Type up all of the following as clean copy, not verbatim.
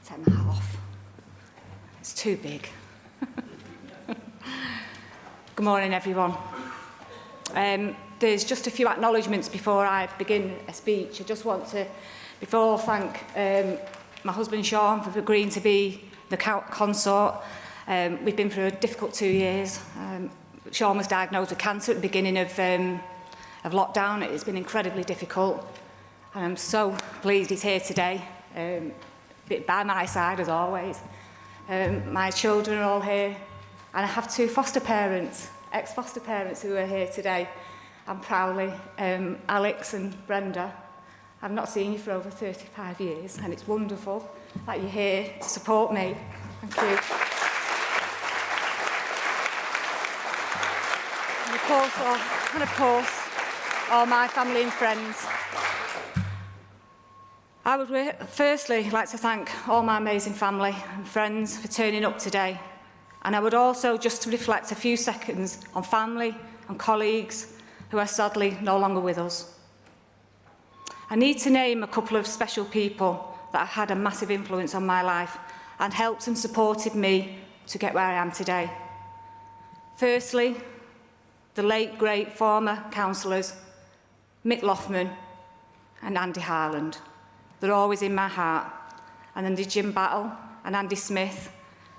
Take my hat off. It's too big. Good morning, everyone. There's just a few acknowledgements before I begin a speech. I just want to, before, thank my husband Sean for agreeing to be the consort. We've been through a difficult 2 years. Sean was diagnosed with cancer at the beginning of lockdown. It's been incredibly difficult, and I'm so pleased he's here today, by my side as always. My children are all here, and I have two foster parents, ex-foster parents who are here today, and proudly, Alex and Brenda. I've not seen you for over 35 years, and it's wonderful that you're here to support me. Thank you. And of course, all my family and friends. I would firstly like to thank all my amazing family and friends for turning up today. And I would also just to reflect a few seconds on family and colleagues who are sadly no longer with us. I need to name a couple of special people that have had a massive influence on my life and helped and supported me to get where I am today. Firstly, the late, great former councillors, Mick Loughman and Andy Harland. They're always in my heart. And then there's Jim Battle and Andy Smith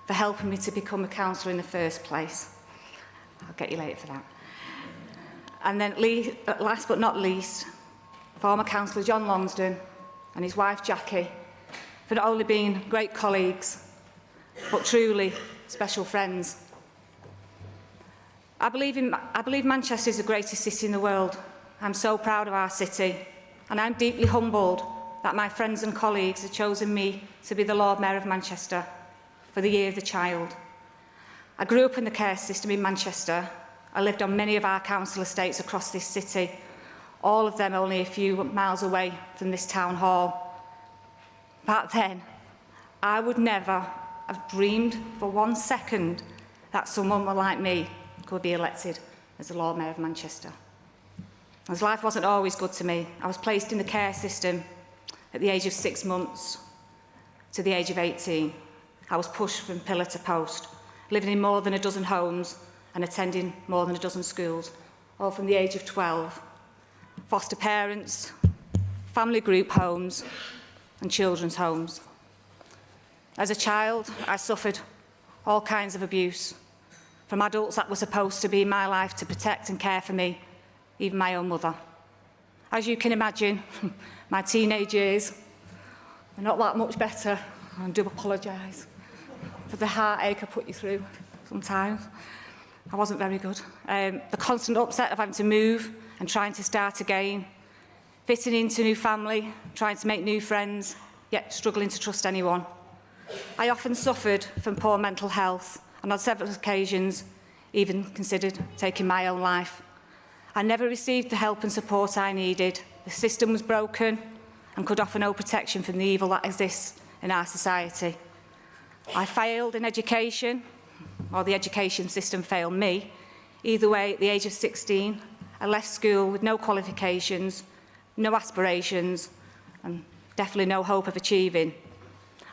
for helping me to become a councillor in the first place. I'll get you later for that. And then last but not least, former councillor John Longsdon and his wife Jackie for not only being great colleagues, but truly special friends. I believe Manchester is the greatest city in the world. I'm so proud of our city, and I'm deeply humbled that my friends and colleagues have chosen me to be the Lord Mayor of Manchester for the year of the child. I grew up in the care system in Manchester. I lived on many of our council estates across this city, all of them only a few miles away from this town hall. Back then, I would never have dreamed for 1 second that someone like me could be elected as the Lord Mayor of Manchester. As life wasn't always good to me, I was placed in the care system at the age of 6 months to the age of 18. I was pushed from pillar to post, living in more than a dozen homes and attending more than a dozen schools, all from the age of 12. Foster parents, family group homes and children's homes. As a child, I suffered all kinds of abuse, from adults that were supposed to be in my life to protect and care for me, even my own mother. As you can imagine, my teenage years were not that much better. I do apologise for the heartache I put you through sometimes. I wasn't very good. The constant upset of having to move and trying to start again, fitting into new family, trying to make new friends, yet struggling to trust anyone. I often suffered from poor mental health, and on several occasions even considered taking my own life. I never received the help and support I needed. The system was broken and could offer no protection from the evil that exists in our society. I failed in education, or the education system failed me. Either way, at the age of 16, I left school with no qualifications, no aspirations, and definitely no hope of achieving.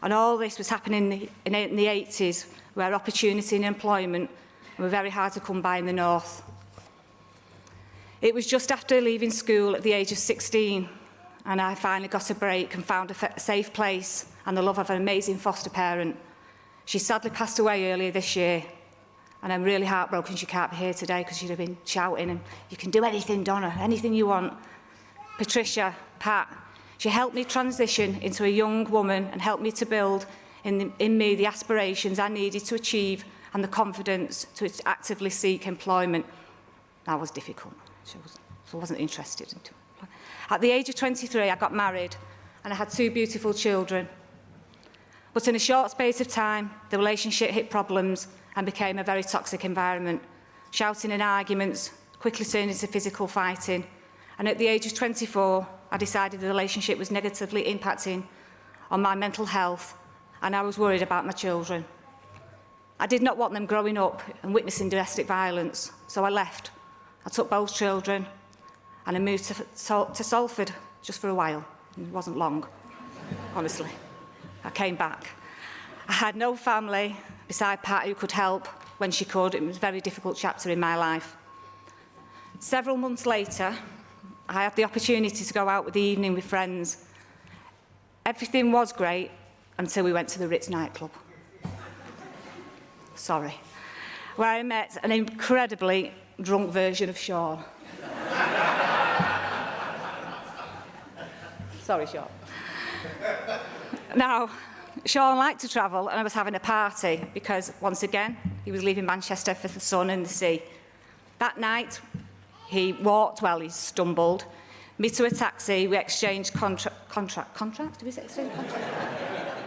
And all this was happening in the 80s, where opportunity and employment were very hard to come by in the north. It was just after leaving school at the age of 16, and I finally got a break and found a safe place and the love of an amazing foster parent. She sadly passed away earlier this year, and I'm really heartbroken she can't be here today because she'd have been shouting, and you can do anything, Donna, anything you want. Patricia, Pat, she helped me transition into a young woman and helped me to build in me the aspirations I needed to achieve and the confidence to actively seek employment. That was difficult. She wasn't interested in it. At the age of 23, I got married and I had 2 beautiful children. But in a short space of time, the relationship hit problems and became a very toxic environment. Shouting and arguments quickly turned into physical fighting. And at the age of 24, I decided the relationship was negatively impacting on my mental health, and I was worried about my children. I did not want them growing up and witnessing domestic violence, so I left. I took both children and I moved to Salford just for a while. It wasn't long, honestly. I came back. I had no family beside Pat who could help when she could. It was a very difficult chapter in my life. Several months later, I had the opportunity to go out with the evening with friends. Everything was great until we went to the Ritz nightclub. Sorry. Where I met an incredibly drunk version of Sean. Sorry, Sean. Now, Sean liked to travel, and I was having a party because, once again, he was leaving Manchester for the sun and the sea. That night, he stumbled, me to a taxi, we exchanged contracts? Did we say exchange contract?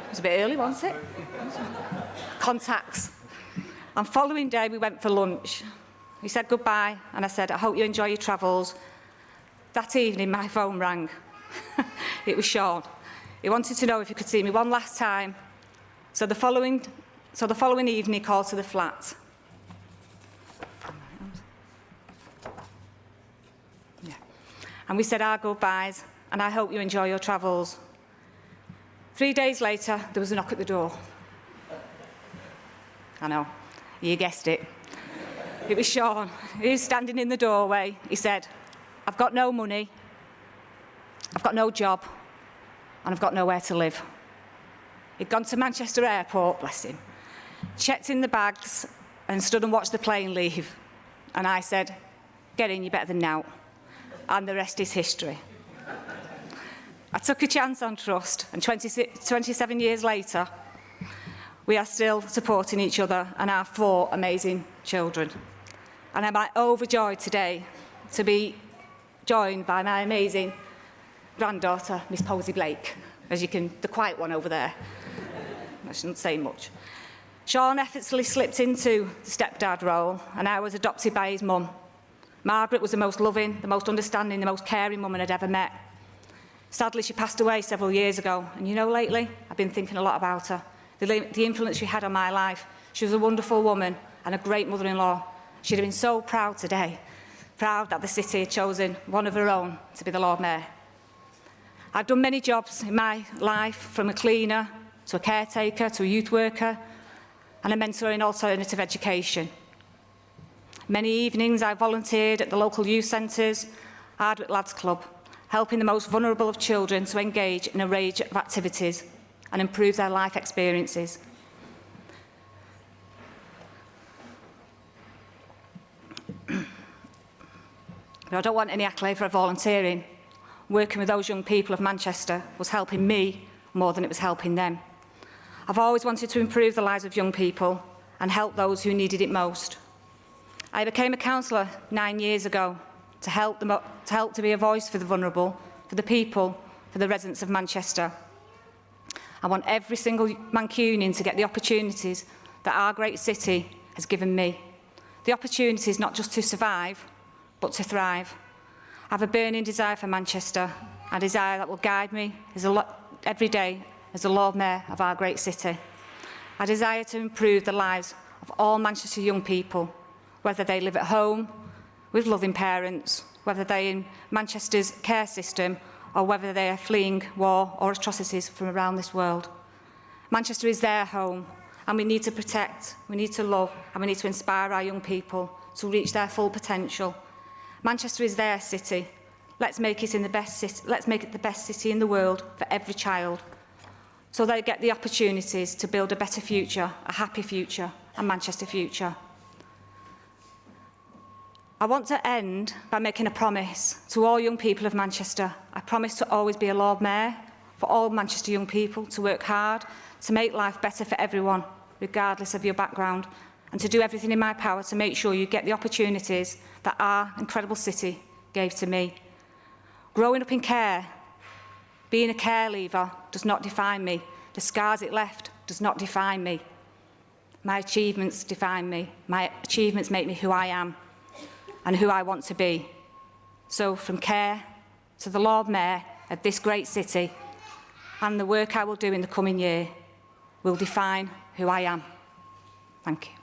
It was a bit early, wasn't it? Contacts. And following day, we went for lunch. He said goodbye, and I said, I hope you enjoy your travels. That evening, my phone rang. It was Sean. He wanted to know if he could see me one last time. So the following evening, he called to the flat. Yeah. And we said our goodbyes, and I hope you enjoy your travels. 3 days later, there was a knock at the door. I know, you guessed it. It was Sean. He was standing in the doorway. He said, I've got no money, I've got no job, and I've got nowhere to live. He'd gone to Manchester Airport, bless him, checked in the bags and stood and watched the plane leave. And I said, get in, you're better than now. And the rest is history. I took a chance on trust, and 27 years later, we are still supporting each other and our 4 amazing children. And I'm overjoyed today to be joined by my amazing granddaughter, Miss Posey Blake, as you can, the quiet one over there. I shouldn't say much. Sean effortlessly slipped into the stepdad role, and I was adopted by his mum. Margaret was the most loving, the most understanding, the most caring woman I'd ever met. Sadly, she passed away several years ago, and you know, lately, I've been thinking a lot about her. The influence she had on my life. She was a wonderful woman and a great mother-in-law. She'd have been so proud today, proud that the city had chosen one of her own to be the Lord Mayor. I've done many jobs in my life, from a cleaner to a caretaker to a youth worker and a mentor in alternative education. Many evenings I volunteered at the local youth centres, Hardwick Lads Club, helping the most vulnerable of children to engage in a range of activities and improve their life experiences. But I don't want any accolade for volunteering. Working with those young people of Manchester was helping me more than it was helping them. I've always wanted to improve the lives of young people and help those who needed it most. I became a councillor 9 years ago to help to be a voice for the vulnerable, for the people, for the residents of Manchester. I want every single Mancunian to get the opportunities that our great city has given me. The opportunities not just to survive, but to thrive. I have a burning desire for Manchester, a desire that will guide me every day as the Lord Mayor of our great city. I desire to improve the lives of all Manchester young people, whether they live at home with loving parents, whether they're in Manchester's care system, or whether they are fleeing war or atrocities from around this world. Manchester is their home, and we need to protect, we need to love, and we need to inspire our young people to reach their full potential. Manchester is their city. Let's make it the best city in the world for every child, so they get the opportunities to build a better future, a happy future, a Manchester future. I want to end by making a promise to all young people of Manchester. I promise to always be a Lord Mayor for all Manchester young people, to work hard, to make life better for everyone, regardless of your background, and to do everything in my power to make sure you get the opportunities that our incredible city gave to me. Growing up in care, being a care leaver does not define me. The scars it left does not define me. My achievements define me. My achievements make me who I am and who I want to be. So from care to the Lord Mayor of this great city, and the work I will do in the coming year will define who I am. Thank you.